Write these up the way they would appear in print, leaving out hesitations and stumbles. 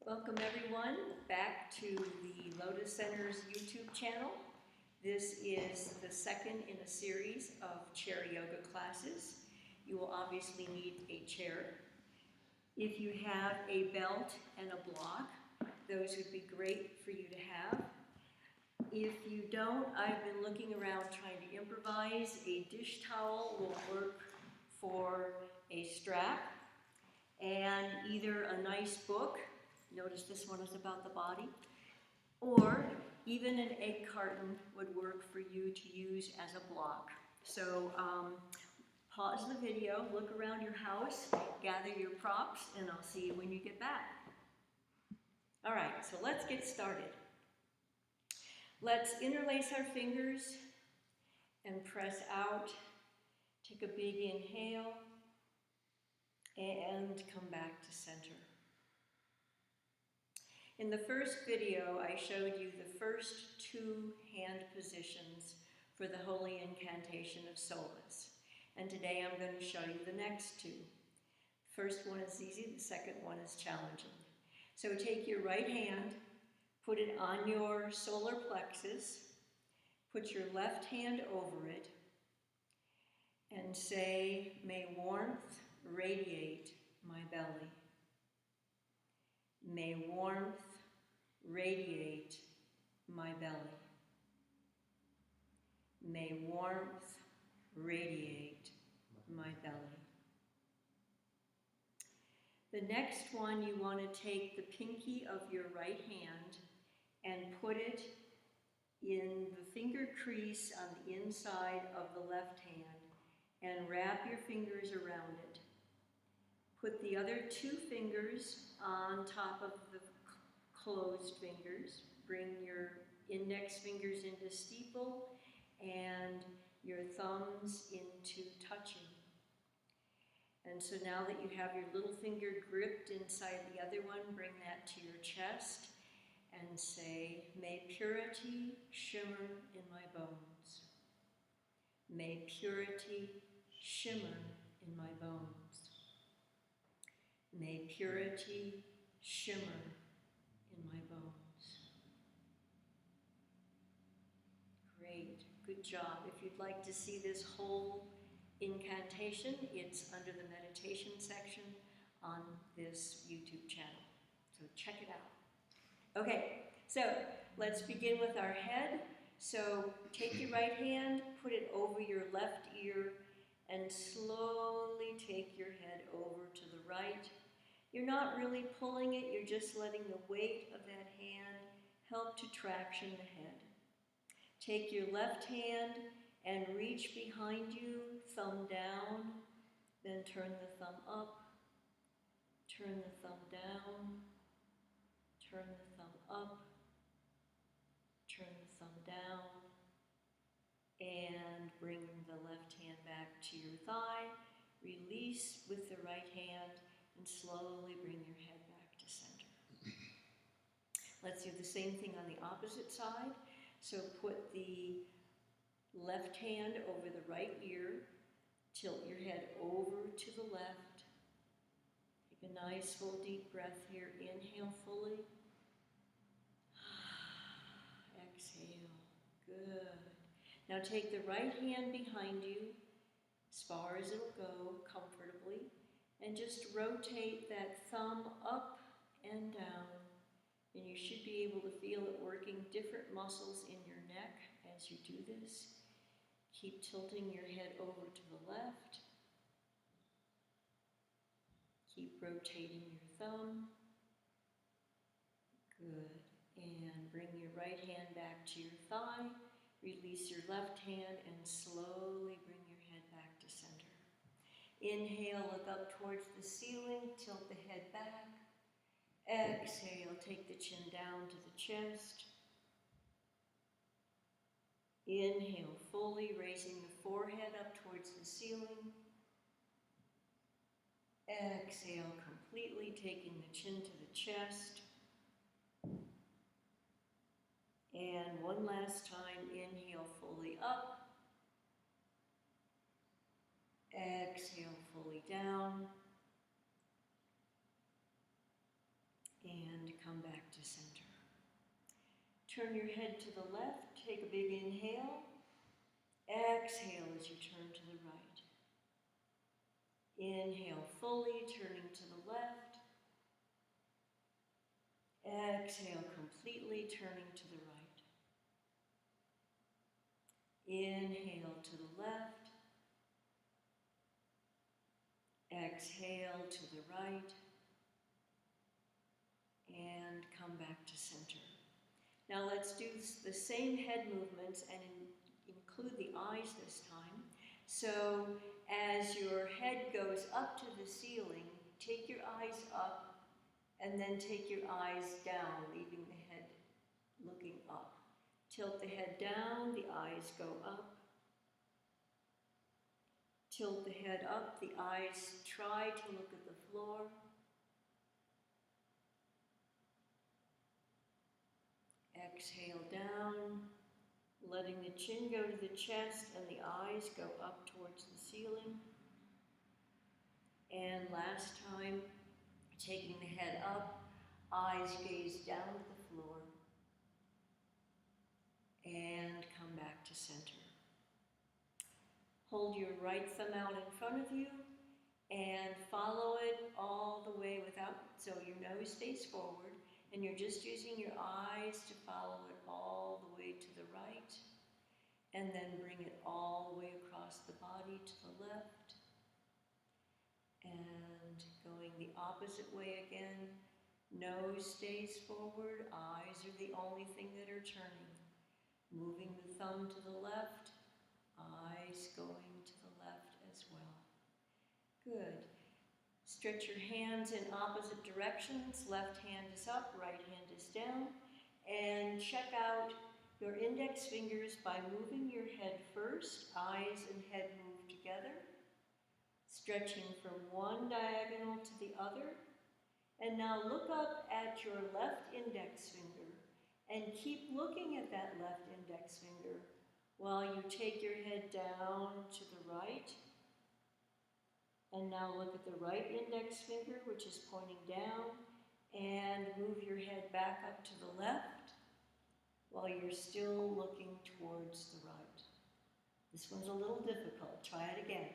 Welcome everyone back to the Lotus Center's YouTube channel. This is the second in a series of chair yoga classes. You will obviously need a chair. If you have a belt and a block, those would be great for you to have. If you don't, I've been looking around trying to improvise. A dish towel will work for a strap, and either a nice book. Notice this one is about the body. Or even an egg carton would work for you to use as a block. So pause the video, look around your house, gather your props, and I'll see you when you get back. All right, so let's get started. Let's interlace our fingers and press out. Take a big inhale and come back to center. In the first video, I showed you the first two hand positions for the Holy Incantation of Solace. And today I'm going to show you the next two. First one is easy, the second one is challenging. So take your right hand, put it on your solar plexus, put your left hand over it, and say, "May warmth radiate my belly. May warmth radiate my belly. May warmth radiate my belly." The next one, you want to take the pinky of your right hand and put it in the finger crease on the inside of the left hand and wrap your fingers around it. Put the other two fingers on top of the closed fingers. Bring your index fingers into steeple and your thumbs into touching. And so now that you have your little finger gripped inside the other one, bring that to your chest and say, "May purity shimmer in my bones. May purity shimmer in my bones. May purity shimmer in my bones." Great, good job. If you'd like to see this whole incantation, it's under the meditation section on this YouTube channel. So check it out. Okay, so let's begin with our head. So take your right hand, put it over your left ear, and slowly take your head over to the right. You're not really pulling it, you're just letting the weight of that hand help to traction the head. Take your left hand and reach behind you, thumb down, then turn the thumb up, turn the thumb down, turn the thumb up, turn the thumb down, and bring the left hand back to your thigh. Release with the right hand and slowly bring your head back to center. Let's do the same thing on the opposite side. So put the left hand over the right ear, tilt your head over to the left. Take a nice full deep breath here. Inhale fully. Exhale. Good. Now take the right hand behind you, as far as it'll go, comfortably, and just rotate that thumb up and down. And you should be able to feel it working different muscles in your neck as you do this. Keep tilting your head over to the left. Keep rotating your thumb. Good. And bring your right hand back to your thigh. Release your left hand and slowly bring your head back to center. Inhale, look up towards the ceiling, tilt the head back. Exhale, take the chin down to the chest. Inhale fully, raising the forehead up towards the ceiling. Exhale completely, taking the chin to the chest. And one last time, inhale fully up. Exhale fully down. And come back to center. Turn your head to the left, take a big inhale. Exhale as you turn to the right. Inhale fully, turning to the left. Exhale completely, turning to the right. Inhale to the left. Exhale to the right. And come back to center. Now let's do the same head movements and include the eyes this time. So as your head goes up to the ceiling, take your eyes up and then take your eyes down, leaving the head looking up. Tilt the head down, the eyes go up. Tilt the head up, the eyes try to look at the floor. Exhale down, letting the chin go to the chest and the eyes go up towards the ceiling. And last time, taking the head up, eyes gaze down at the floor. And come back to center. Hold your right thumb out in front of you and follow it all the way without, so your nose stays forward and you're just using your eyes to follow it all the way to the right, and then bring it all the way across the body to the left, and going the opposite way again. Nose stays forward, eyes are the only thing that are turning. Moving the thumb to the left, eyes going to the left as well. Good. Stretch your hands in opposite directions. Left hand is up, right hand is down. And check out your index fingers by moving your head first. Eyes and head move together. Stretching from one diagonal to the other. And now look up at your left index finger and keep looking at that left index finger while you take your head down to the right. And now look at the right index finger, which is pointing down, and move your head back up to the left while you're still looking towards the right. This one's a little difficult. Try it again.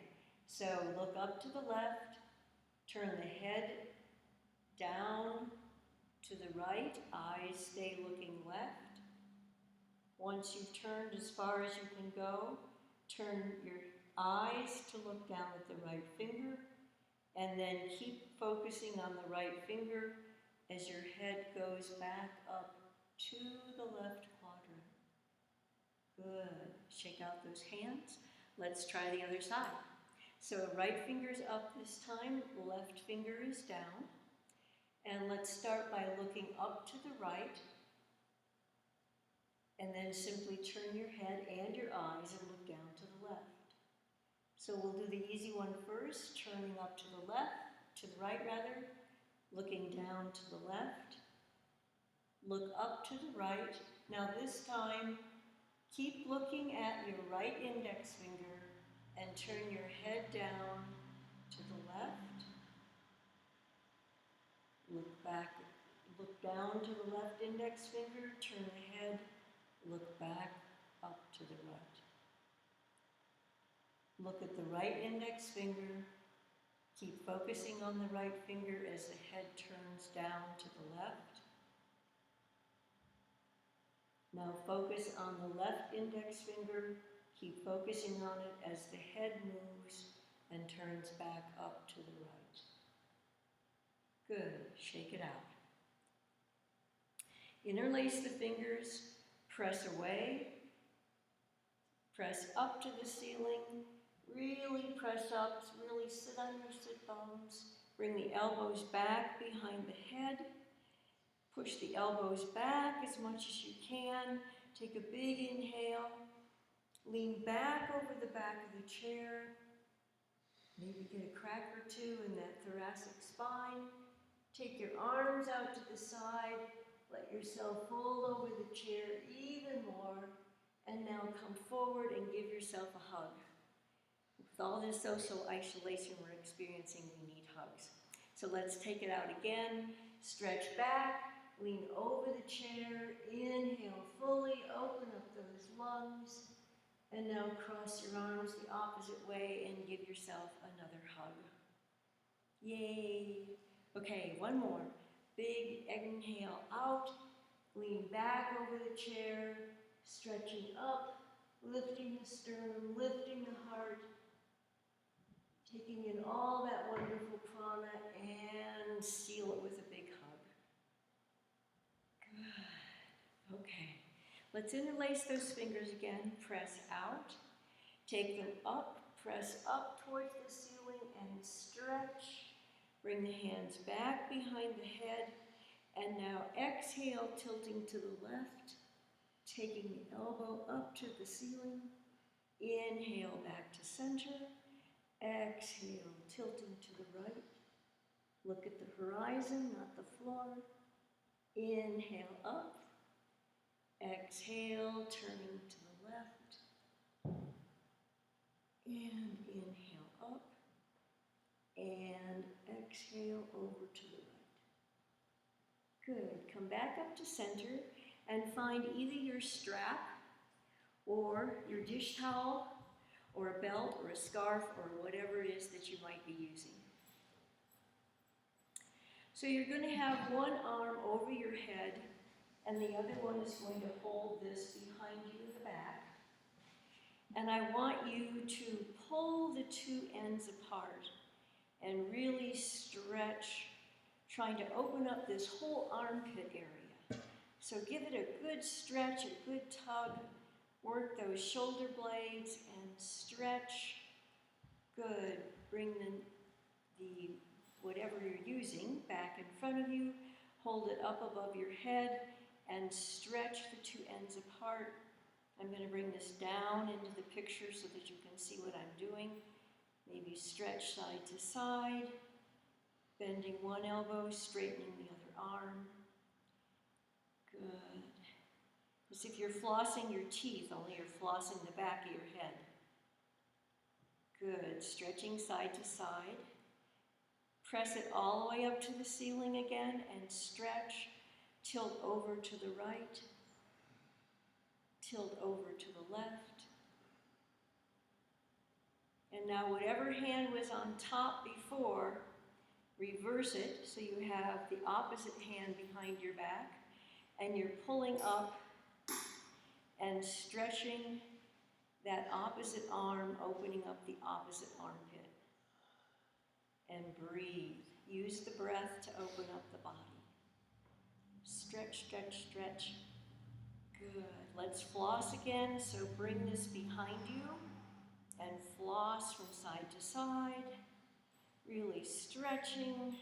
So look up to the left, turn the head down to the right, eyes stay looking left. Once you've turned as far as you can go, turn your eyes to look down at the right finger, and then keep focusing on the right finger as your head goes back up to the left quadrant. Good. Shake out those hands. Let's try the other side. So right finger's up this time, left finger is down. And let's start by looking up to the right, and then simply turn your head and your eyes and look down to the left. So we'll do the easy one first, turning up to the left, to the right rather, looking down to the left, look up to the right. Now this time, keep looking at your right index finger and turn your head down to the left. Look back, look down to the left index finger, turn the head, look back up to the right. Look at the right index finger, keep focusing on the right finger as the head turns down to the left. Now focus on the left index finger, keep focusing on it as the head moves and turns back up to the right. Good, shake it out. Interlace the fingers, press away, press up to the ceiling, really press up, really sit on your sit bones, bring the elbows back behind the head, push the elbows back as much as you can, take a big inhale, lean back over the back of the chair, maybe get a crack or two in that thoracic spine. Take your arms out to the side, let yourself fold over the chair even more, and now come forward and give yourself a hug. With all this social isolation we're experiencing, we need hugs. So let's take it out again, stretch back, Lean over the chair, inhale fully, open up those lungs, and now cross your arms the opposite way and give yourself another hug. Yay! Okay, one more. Big inhale out, lean back over the chair, stretching up, lifting the sternum, lifting the heart, taking in all that wonderful prana and seal it with a big hug. Good. Okay. Let's interlace those fingers again. Press out. Take them up. Press up towards the ceiling and stretch. Bring the hands back behind the head. And now exhale, tilting to the left. Taking the elbow up to the ceiling. Inhale back to center. Exhale, tilting to the right. Look at the horizon, not the floor. Inhale up. Exhale, turning to the left. And inhale up. And exhale over to the right. Good. Come back up to center and find either your strap or your dish towel or a belt or a scarf or whatever it is that you might be using. So you're going to have one arm over your head and the other one is going to hold this behind you in the back. And I want you to pull the two ends apart and really stretch, trying to open up this whole armpit area. So give it a good stretch, a good tug. Work those shoulder blades and stretch. Good. Bring the whatever you're using back in front of you. Hold it up above your head and stretch the two ends apart. I'm going to bring this down into the picture so that you can see what I'm doing. Maybe stretch side to side, bending one elbow, straightening the other arm. Good. As if you're flossing your teeth, only you're flossing the back of your head. Good. Stretching side to side. Press it all the way up to the ceiling again and stretch. Tilt over to the right. Tilt over to the left. And now whatever hand was on top before, reverse it so you have the opposite hand behind your back and you're pulling up and stretching that opposite arm, opening up the opposite armpit. And breathe. Use the breath to open up the body. Stretch, stretch, stretch. Good. Let's floss again. So bring this behind you and floss from side to side. Really stretching.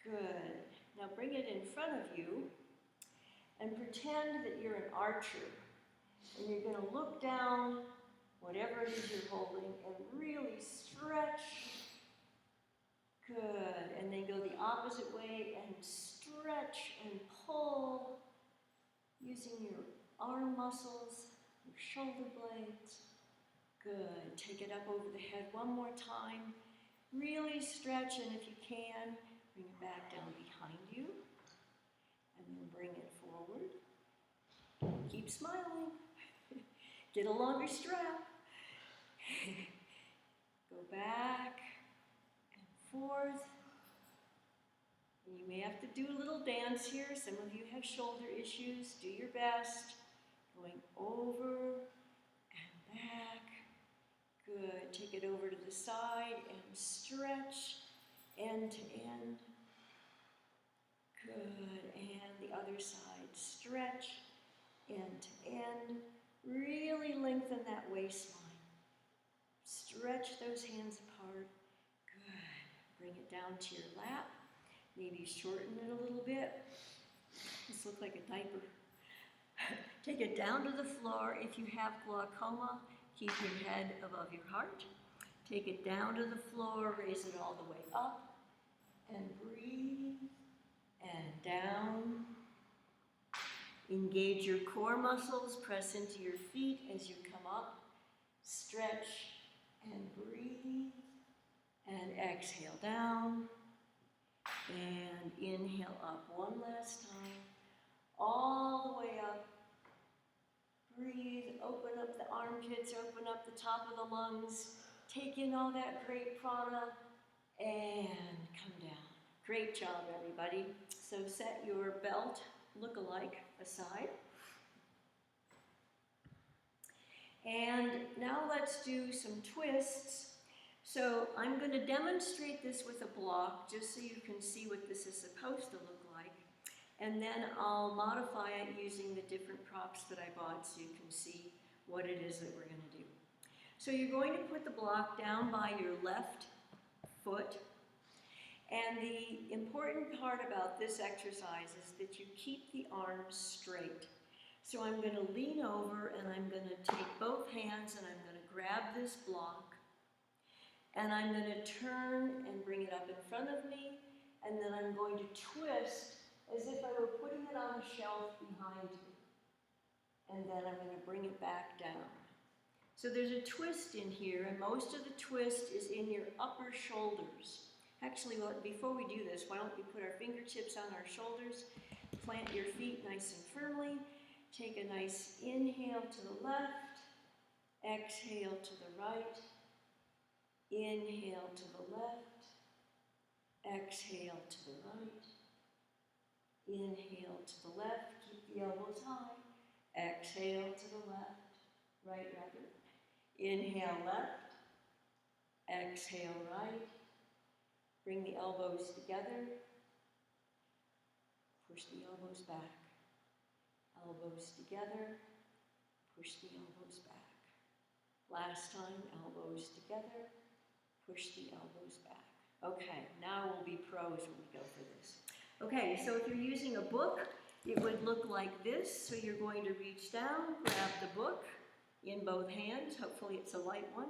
Good. Now bring it in front of you and pretend that you're an archer. And you're going to look down, whatever it is you're holding, and really stretch. Good. And then go the opposite way and stretch and pull using your arm muscles, your shoulder blades. Good. Take it up over the head one more time. Really stretch, and if you can, bring it back down behind you. And then bring it forward. Keep smiling. Get a longer strap. Go back and forth. You may have to do a little dance here. Some of you have shoulder issues. Do your best. Going over and back. Good. Take it over to the side and stretch end to end. Good. And the other side. Stretch end to end. Really lengthen that waistline. Stretch those hands apart. Good. Bring it down to your lap. Maybe shorten it a little bit. This looks like a diaper. Take it down to the floor. If you have glaucoma, keep your head above your heart. Take it down to the floor, raise it all the way up, and breathe, and down. Engage your core muscles, press into your feet as you come up. Stretch and breathe, and exhale down. And inhale up one last time, all the way up. Breathe, open up the armpits, open up the top of the lungs. Take in all that great prana and come down. Great job, everybody. So set your belt look-alike aside. And now let's do some twists. So I'm going to demonstrate this with a block just so you can see what this is supposed to look like. And then I'll modify it using the different props that I bought so you can see what it is that we're going to do. So you're going to put the block down by your left foot. And the important part about this exercise is that you keep the arms straight. So I'm going to lean over and I'm going to take both hands and I'm going to grab this block. And I'm going to turn and bring it up in front of me. And then I'm going to twist as if I were putting it on a shelf behind me. And then I'm going to bring it back down. So there's a twist in here, and most of the twist is in your upper shoulders. Actually, before we do this, why don't we put our fingertips on our shoulders, plant your feet nice and firmly, take a nice inhale to the left, exhale to the right, inhale to the left, exhale to the right, inhale to the left, keep the elbows high, exhale to the left, right rather, inhale left, exhale right, bring the elbows together, push the elbows back, elbows together, push the elbows back. Last time, elbows together, push the elbows back. Okay, now we'll be pros when we go for this. Okay, so if you're using a book, it would look like this. So you're going to reach down, grab the book in both hands. Hopefully it's a light one.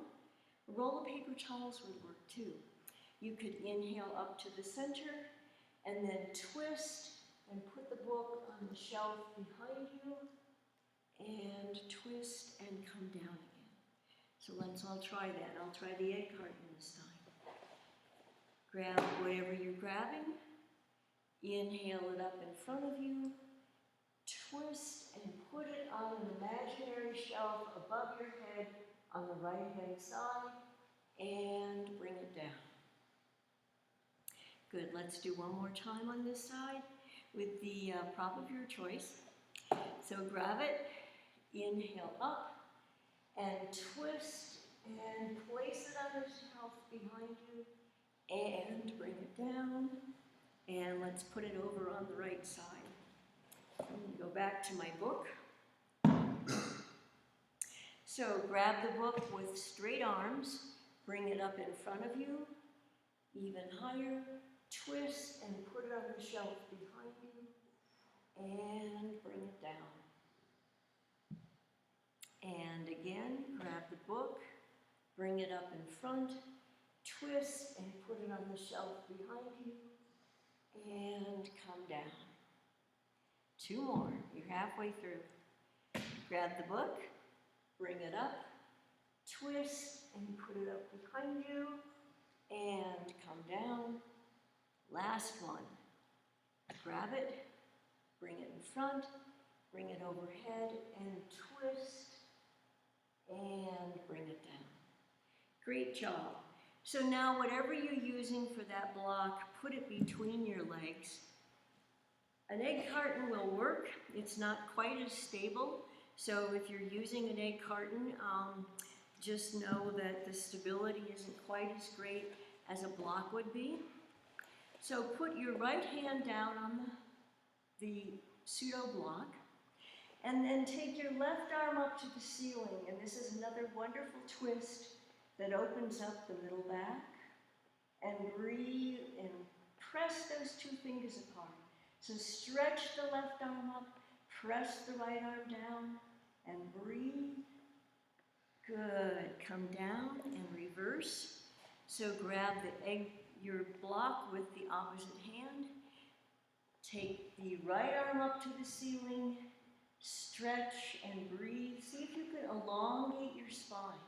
A roll of paper towels would work too. You could inhale up to the center and then twist and put the book on the shelf behind you and twist and come down again. So let's all try that. I'll try the egg carton this time. Grab whatever you're grabbing. Inhale it up in front of you, twist and put it on an imaginary shelf above your head on the right-hand side, and bring it down. Good, let's do one more time on this side with the prop of your choice. So grab it, inhale up, and twist and place it on the shelf behind you, and bring it down. And let's put it over on the right side. I'm going to go back to my book. So grab the book with straight arms, bring it up in front of you, even higher, twist and put it on the shelf behind you, and bring it down. And again, grab the book, bring it up in front, twist and put it on the shelf behind you, and come down. Two more. You're halfway through. Grab the book, bring it up, twist and put it up behind you, and come down. Last one. Grab it, bring it in front, bring it overhead, and twist, and bring it down. Great job. So now whatever you're using for that block, put it between your legs. An egg carton will work. It's not quite as stable. So if you're using an egg carton, just know that the stability isn't quite as great as a block would be. So put your right hand down on the pseudo block, and then take your left arm up to the ceiling. And this is another wonderful twist that opens up the middle back, and breathe and press those two fingers apart. So stretch the left arm up, press the right arm down, and breathe. Good. Come down and reverse. So grab your block with the opposite hand. Take the right arm up to the ceiling, stretch and breathe. See if you can elongate your spine.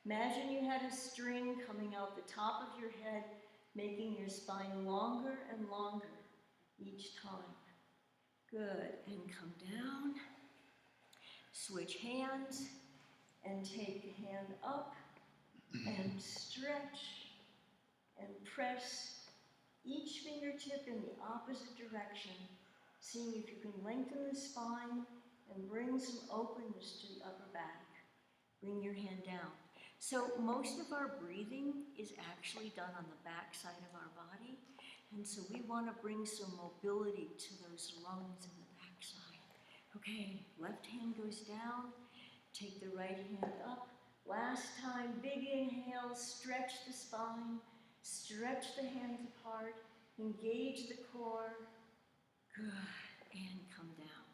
Imagine you had a string coming out the top of your head making your spine longer and longer each time. Good, and come down. Switch hands, and take the hand up, and stretch, and press each fingertip in the opposite direction, seeing if you can lengthen the spine and bring some openness to the upper back. Bring your hand down. So most of our breathing is actually done on the back side of our body, and so we want to bring some mobility to those lungs in the back side. Okay, left hand goes down, take the right hand up. Last time, big inhale, stretch the spine, stretch the hands apart, engage the core. Good, and come down.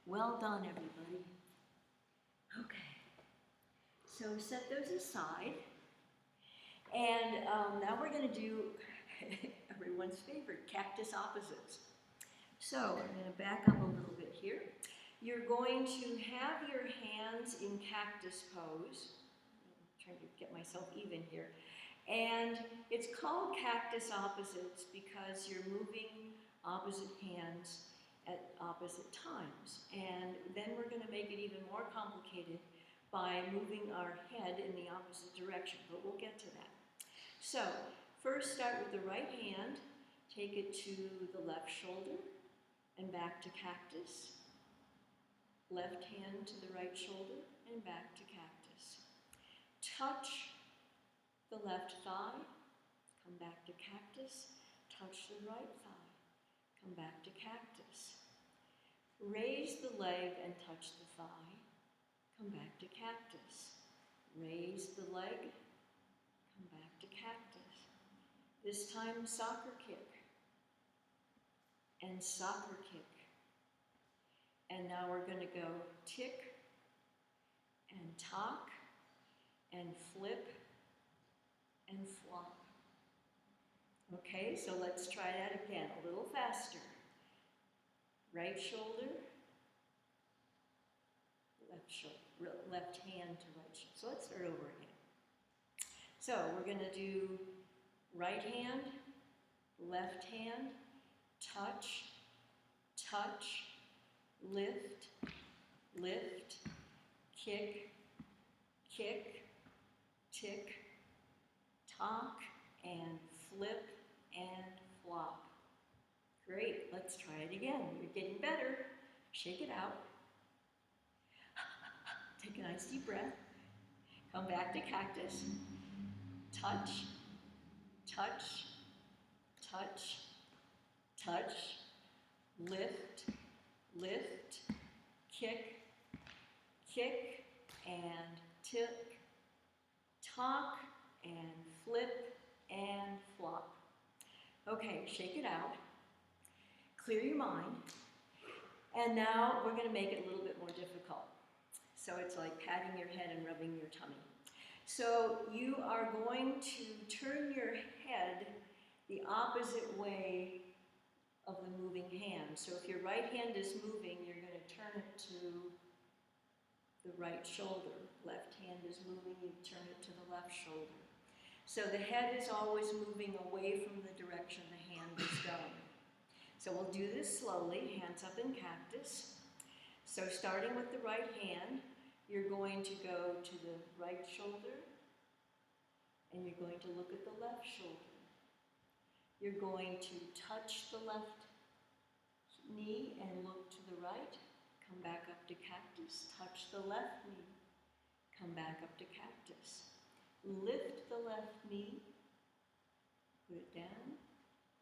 Well done, everybody. Okay, so set those aside. And now we're going to do everyone's favorite, cactus opposites. So I'm going to back up a little bit here. You're going to have your hands in cactus pose. I'm trying to get myself even here. And it's called cactus opposites because you're moving opposite hands at opposite times. And then we're going to make it even more complicated by moving our head in the opposite direction, but we'll get to that. So first start with the right hand, take it to the left shoulder and back to cactus. Left hand to the right shoulder and back to cactus. Touch the left thigh, come back to cactus. Touch the right thigh, come back to cactus. Raise the leg and touch the thigh, come back to cactus. Raise the leg, come back to cactus. This time soccer kick and soccer kick. And now we're going to go tick and tock and flip and flop. Okay, so let's try that again, a little faster. Right shoulder, left hand to right shoulder. So let's start over again. So we're going to do right hand, left hand, touch, touch, lift, lift, kick, kick, tick, tock, and flip and flop. Great, let's try it again. You're getting better. Shake it out. Take a nice deep breath. Come back to cactus. Touch, touch, touch, touch, lift, lift, kick, kick, and tick, tock, and flip, and flop. Okay, shake it out. Clear your mind. And now we're going to make it a little bit more difficult. So it's like patting your head and rubbing your tummy. So you are going to turn your head the opposite way of the moving hand. So if your right hand is moving, you're going to turn it to the right shoulder. Left hand is moving, you turn it to the left shoulder. So the head is always moving away from the direction the hand is going. So we'll do this slowly, hands up in cactus. So starting with the right hand, you're going to go to the right shoulder, and you're going to look at the left shoulder. You're going to touch the left knee and look to the right. Come back up to cactus. Touch the left knee. Come back up to cactus. Lift the left knee. Put it down.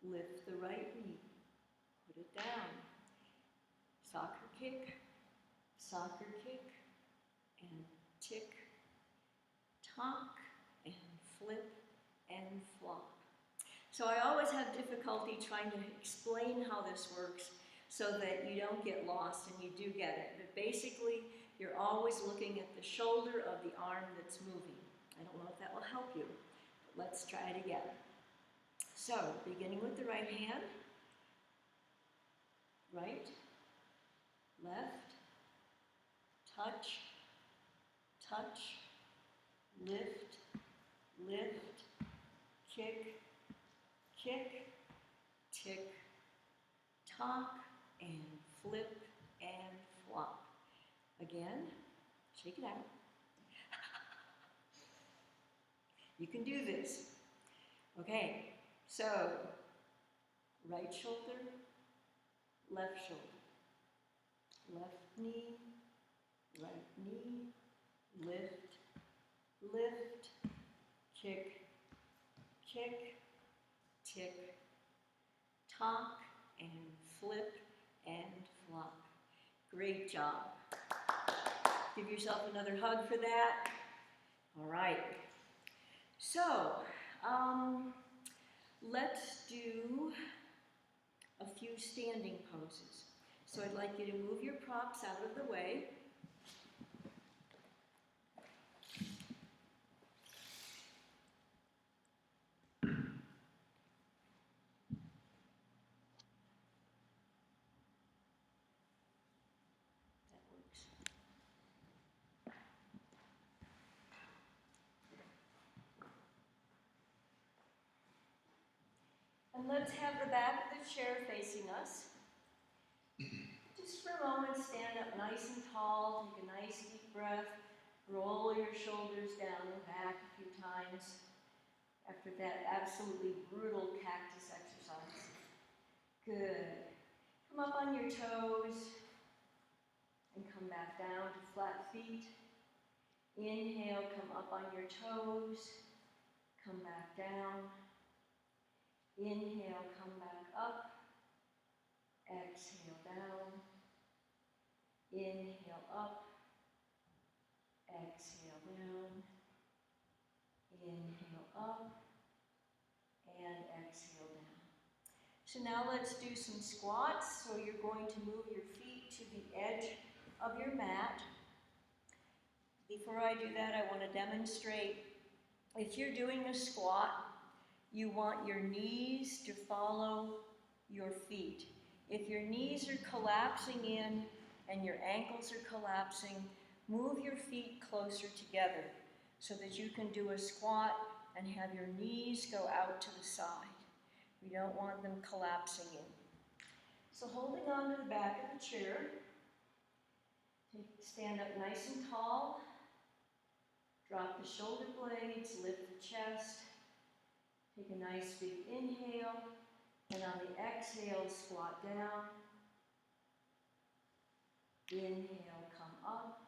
Lift the right knee. Put it down. Soccer kick, and tick, tock, and flip, and flop. So I always have difficulty trying to explain how this works so that you don't get lost and you do get it. But basically, you're always looking at the shoulder of the arm that's moving. I don't know if that will help you, but let's try it again. So, beginning with the right hand, right, left, touch, touch, lift, lift, kick, kick, tick, tock, and flip and flop. Again, shake it out. You can do this. Okay, so right shoulder, left shoulder, left knee, right knee, lift, lift, kick, kick, tick, tock, and flip and flop. Great job. Give yourself another hug for that. All right. So, let's do a few standing poses. So I'd like you to move your props out of the way. That works. And let's have the back of the chair facing us. Just for a moment, stand up nice and tall, take a nice deep breath, roll your shoulders down and back a few times after that absolutely brutal cactus exercise. Good. Come up on your toes and come back down to flat feet. Inhale, come up on your toes, come back down. Inhale, come back up. Exhale down. Inhale up. Exhale down. Inhale up. And exhale down. So now let's do some squats. So you're going to move your feet to the edge of your mat. Before I do that, I want to demonstrate, if you're doing a squat, you want your knees to follow your feet. If your knees are collapsing in and your ankles are collapsing, move your feet closer together so that you can do a squat and have your knees go out to the side. We don't want them collapsing in. So holding on to the back of the chair, stand up nice and tall, drop the shoulder blades, lift the chest, take a nice big inhale, and on the exhale, squat down. Inhale, come up.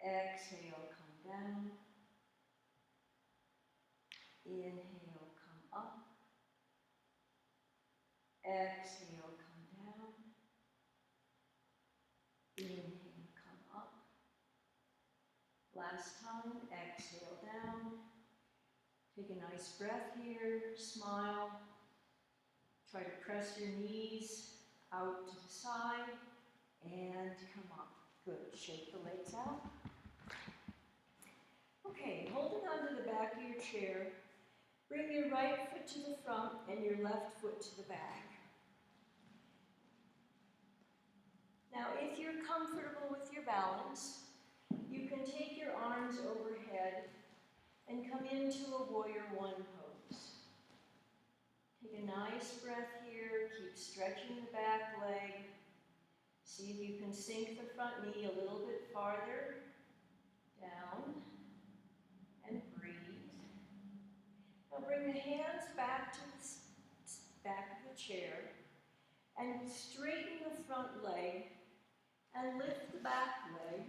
Exhale, come down. Inhale, come up. Exhale, come down. Inhale, come up. Last time, exhale down. Take a nice breath here, smile. Try to press your knees out to the side and come up. Good, shake the legs out. Okay, holding on to the back of your chair, bring your right foot to the front and your left foot to the back. Now, if you're comfortable with your balance, you can take your arms overhead and come into a warrior one pose. Take a nice breath here, keep stretching the back leg. See if you can sink the front knee a little bit farther down and breathe. Now bring the hands back to the back of the chair and straighten the front leg and lift the back leg.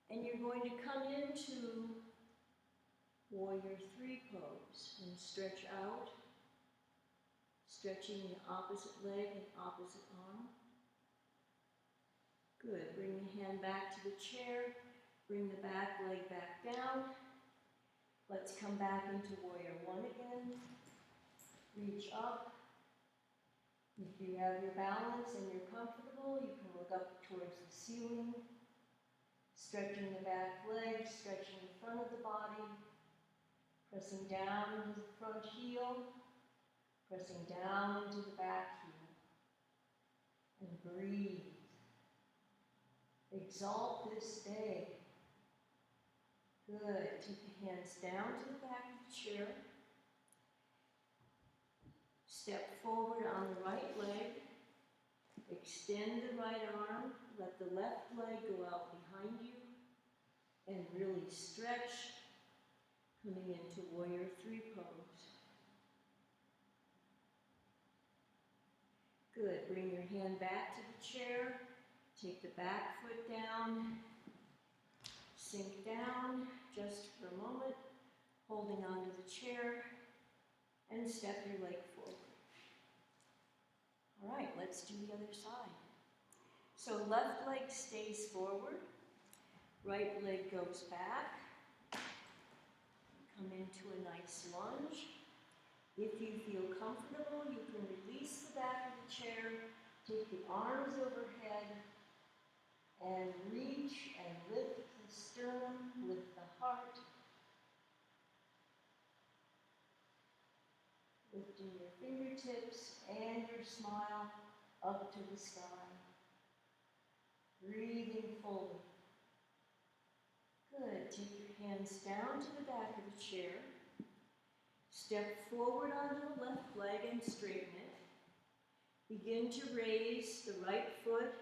And you're going to come into warrior three pose and stretch out, stretching the opposite leg and opposite arm. Good. Bring the hand back to the chair. Bring the back leg back down. Let's come back into warrior one again. Reach up. If you have your balance and you're comfortable, you can look up towards the ceiling. Stretching the back leg, stretching the front of the body. Pressing down into the front heel. Pressing down into the back heel. And breathe. Exalt this day. Good. Take the hands down to the back of the chair. Step forward on the right leg. Extend the right arm. Let the left leg go out behind you. And really stretch, coming into Warrior 3 pose. Good. Bring your hand back to the chair. Take the back foot down. Sink down just for a moment, holding onto the chair, and step your leg forward. All right, let's do the other side. So left leg stays forward, right leg goes back. Come into a nice lunge. If you feel comfortable, you can release the back of the chair, take the arms overhead, and reach and lift the sternum, lift the heart. Lifting your fingertips and your smile up to the sky. Breathing fully. Good. Take your hands down to the back of the chair. Step forward onto the left leg and straighten it. Begin to raise the right foot.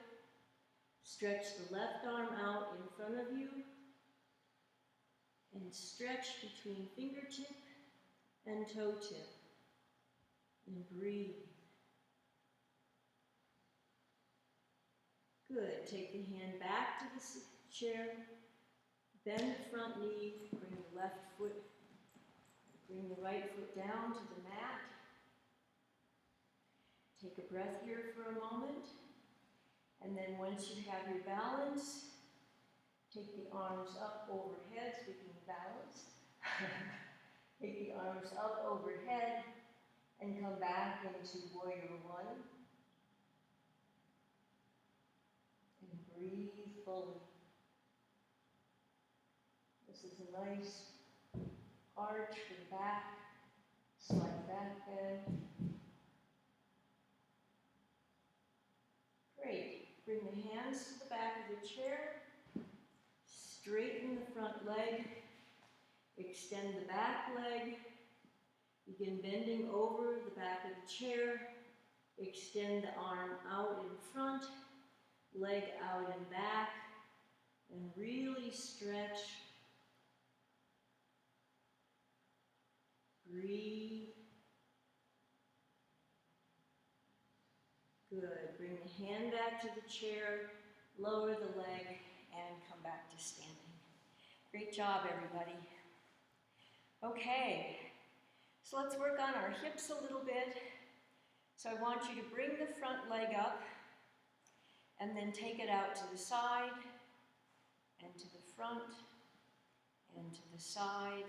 Stretch the left arm out in front of you. And stretch between fingertip and toe tip. And breathe. Good. Take the hand back to the chair. Bend the front knee. Bring the left foot. Bring the right foot down to the mat. Take a breath here for a moment. And then once you have your balance, take the arms up overhead. Speaking of balance. Take the arms up overhead. And come back into Warrior 1. And breathe fully. This is a nice arch for the back, slight back bend. Great. Bring the hands to the back of the chair. Straighten the front leg. Extend the back leg. Begin bending over the back of the chair. Extend the arm out in front, leg out and back, and really stretch. Breathe. Good. Bring the hand back to the chair, lower the leg, and come back to standing. Great job, everybody. Okay. So let's work on our hips a little bit. So I want you to bring the front leg up and then take it out to the side and to the front and to the side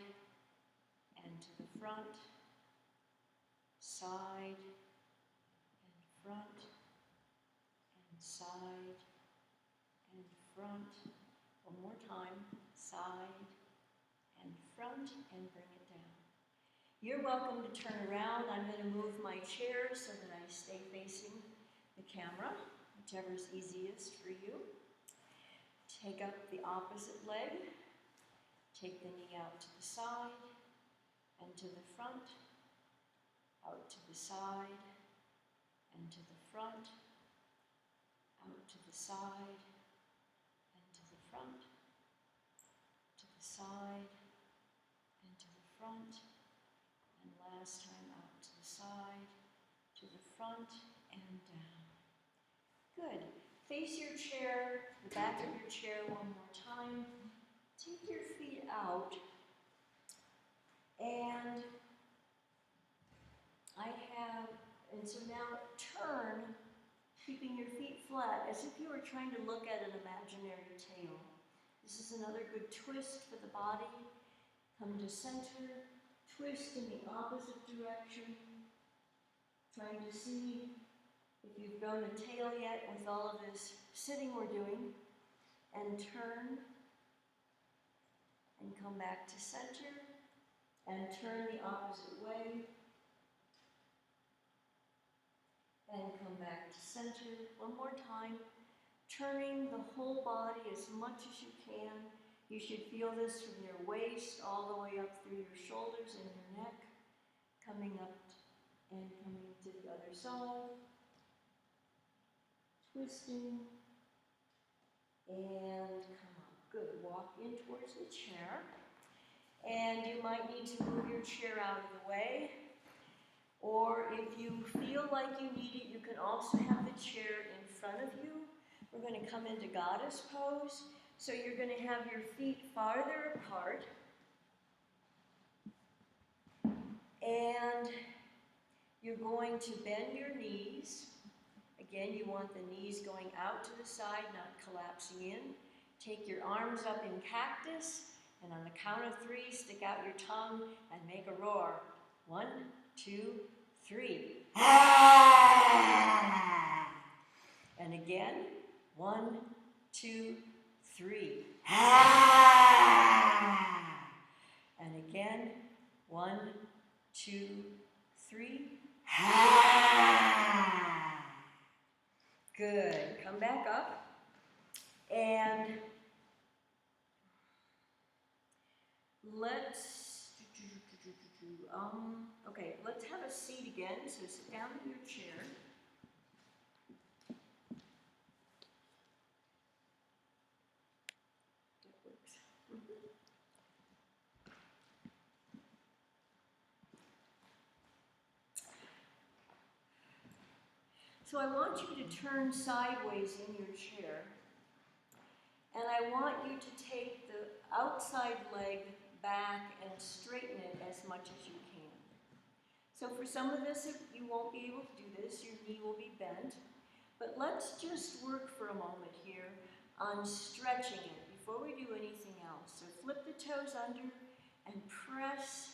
and to the front, side and front and side and front. One more time, side and front, and bring it down. You're welcome to turn around. I'm going to move my chair so that I stay facing the camera, whichever is easiest for you. Take up the opposite leg. Take the knee out to the side and to the front, out to the side and to the front, out to the side and to the front, to the side and to the front. And last time out to the side, to the front, and down. Good. Face your chair, the back of your chair one more time. Take your feet out. And so now turn, keeping your feet flat, as if you were trying to look at an imaginary tail. This is another good twist for the body. Come to center. Twist in the opposite direction, trying to see if you've grown a tail yet with all of this sitting we're doing, and turn, and come back to center, and turn the opposite way, and come back to center. One more time, turning the whole body as much as you can. You should feel this from your waist all the way up through your shoulders and your neck, coming up And coming to the other side. Twisting. And come up. Good. Walk in towards the chair. And you might need to move your chair out of the way. Or if you feel like you need it, you can also have the chair in front of you. We're going to come into goddess pose. So you're going to have your feet farther apart. And you're going to bend your knees. Again, you want the knees going out to the side, not collapsing in. Take your arms up in cactus, and on the count of 3, stick out your tongue and make a roar. 1, 2, 3. And again, 1, 2, 3. And again, 1, 2, 3. Good. Come back up. And let's have a seat again. So sit down in your chair. That works. So I want you to turn sideways in your chair, and I want you to take the outside leg back and straighten it as much as you can. So for some of this, you won't be able to do this, your knee will be bent, but let's just work for a moment here on stretching it before we do anything else. So flip the toes under and press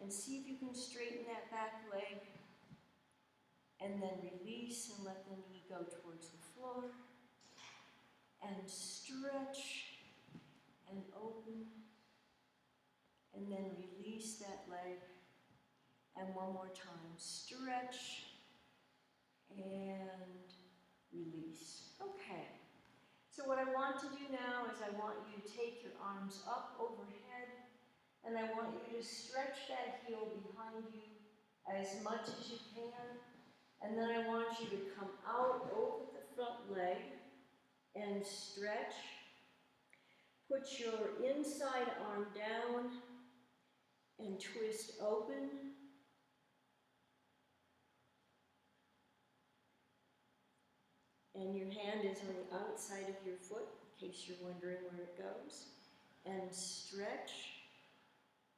and see if you can straighten that back leg. And then release and let the knee go towards the floor. And stretch and open. And then release that leg. And one more time. Stretch and release. Okay. So what I want to do now is I want you to take your arms up overhead. And I want you to stretch that heel behind you as much as you can. And then I want you to come out over the front leg and stretch. Put your inside arm down and twist open. And your hand is on the outside of your foot, in case you're wondering where it goes. And stretch.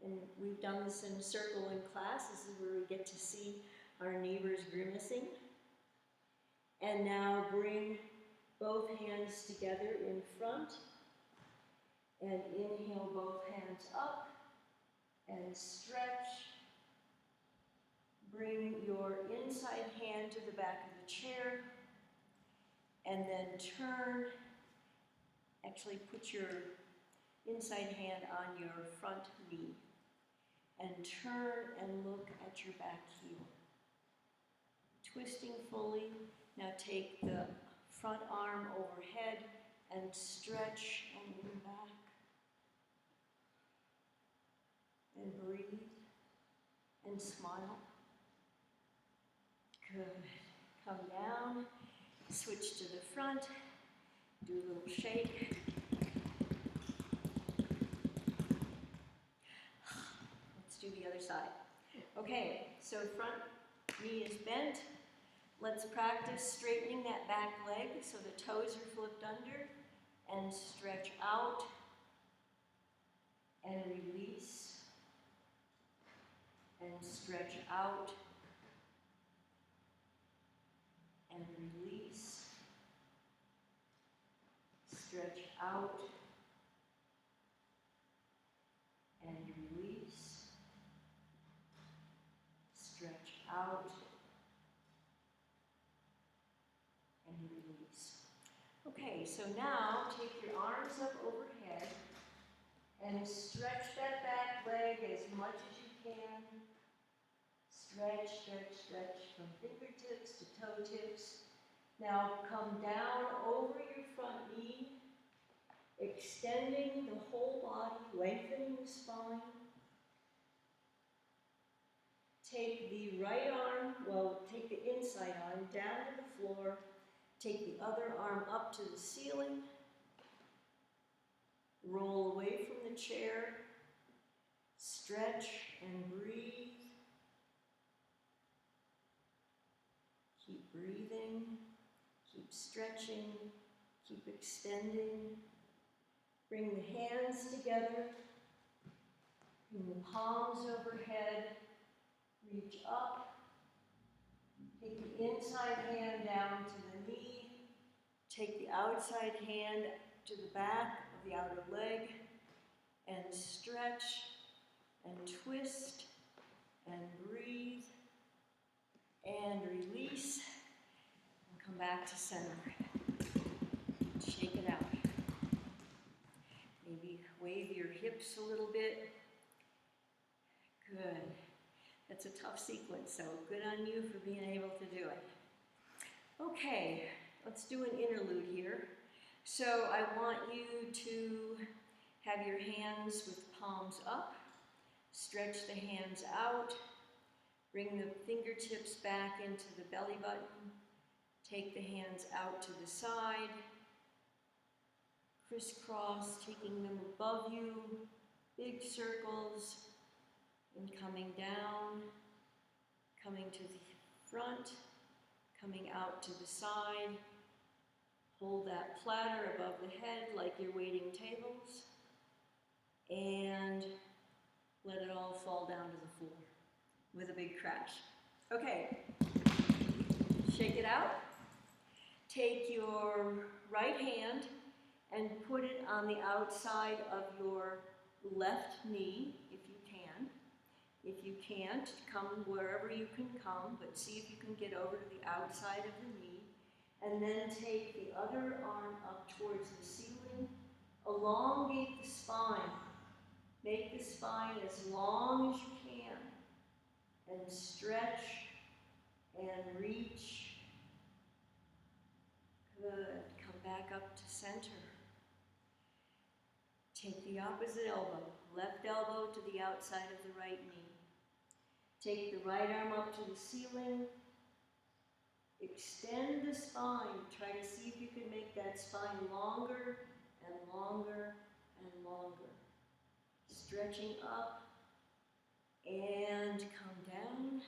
And we've done this in a circle in class. This is where we get to see our neighbors grimacing. And now bring both hands together in front. And inhale both hands up. And stretch. Bring your inside hand to the back of the chair. And then turn. Actually, put your inside hand on your front knee. And turn and look at your back heel. Twisting fully. Now take the front arm overhead and stretch and lean back. And breathe. And smile. Good. Come down. Switch to the front. Do a little shake. Let's do the other side. Okay, so front knee is bent. Let's practice straightening that back leg so the toes are flipped under. And stretch out. And release. And stretch out. And release. Stretch out. And release. Stretch out. And release. Okay, so now take your arms up overhead and stretch that back leg as much as you can. Stretch, stretch, stretch from fingertips to toe tips. Now come down over your front knee, extending the whole body, lengthening the spine. take the right arm, well, take the inside arm down to the floor, take the other arm up to the ceiling, roll away from the chair, stretch and breathe. Keep breathing, keep stretching, keep extending. Bring the hands together, bring the palms overhead, reach up, take the inside hand down to the knee, take the outside hand to the back of the outer leg, and stretch, and twist, and breathe, and release, and come back to center. Shake it out. Maybe wave your hips a little bit. Good. That's a tough sequence, so good on you for being able to do it. Okay, let's do an interlude here. So I want you to have your hands with palms up, stretch the hands out, bring the fingertips back into the belly button, take the hands out to the side, crisscross, taking them above you, big circles, and coming down, coming to the front, coming out to the side. Hold that platter above the head like you're waiting tables, and let it all fall down to the floor with a big crash. Okay, shake it out. Take your right hand and put it on the outside of your left knee, if you can. If you can't, come wherever you can come, but see if you can get over to the outside of the knee. And then take the other arm up towards the ceiling. Elongate the spine. Make the spine as long as you can. And stretch and reach. Good. Come back up to center. Take the opposite elbow. Left elbow to the outside of the right knee. Take the right arm up to the ceiling. Extend the spine. Try to see if you can make that spine longer and longer and longer. Stretching up and come down.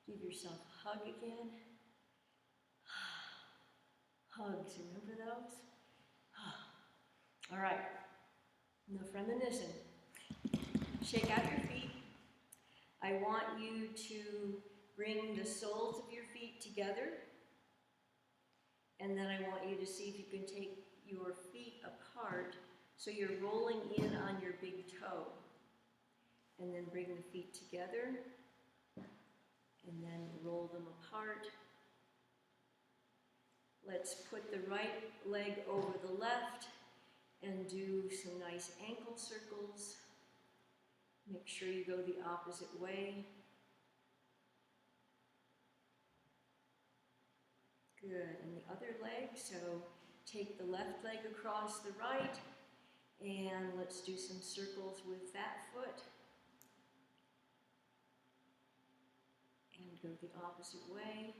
Give yourself a hug again. Hugs, remember those? All right, no reminiscing. Shake out your feet. I want you to bring the soles of your feet together, and then I want you to see if you can take your feet apart so you're rolling in on your big toe. And then bring the feet together, and then roll them apart. Let's put the right leg over the left and do some nice ankle circles. Make sure you go the opposite way. Good, and the other leg, so take the left leg across the right, and let's do some circles with that foot. And go the opposite way.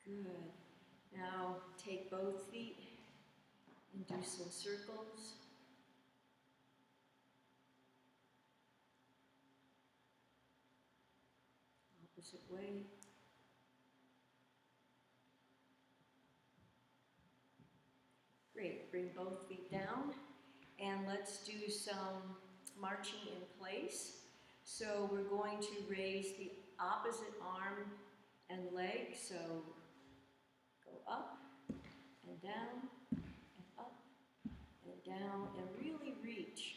Good. Now take both feet and do some circles. Opposite way. Great. Bring both feet down, and let's do some marching in place. So we're going to raise the opposite arm and leg. So go up and down and up and down, and really reach.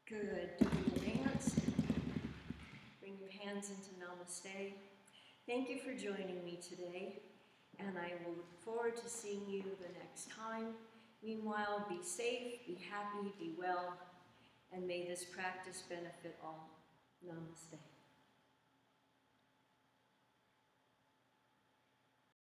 Good. Do the dance. Bring your hands into namaste. Thank you for joining me today, and I will look forward to seeing you the next time. Meanwhile, be safe, be happy, be well, and may this practice benefit all. Namaste.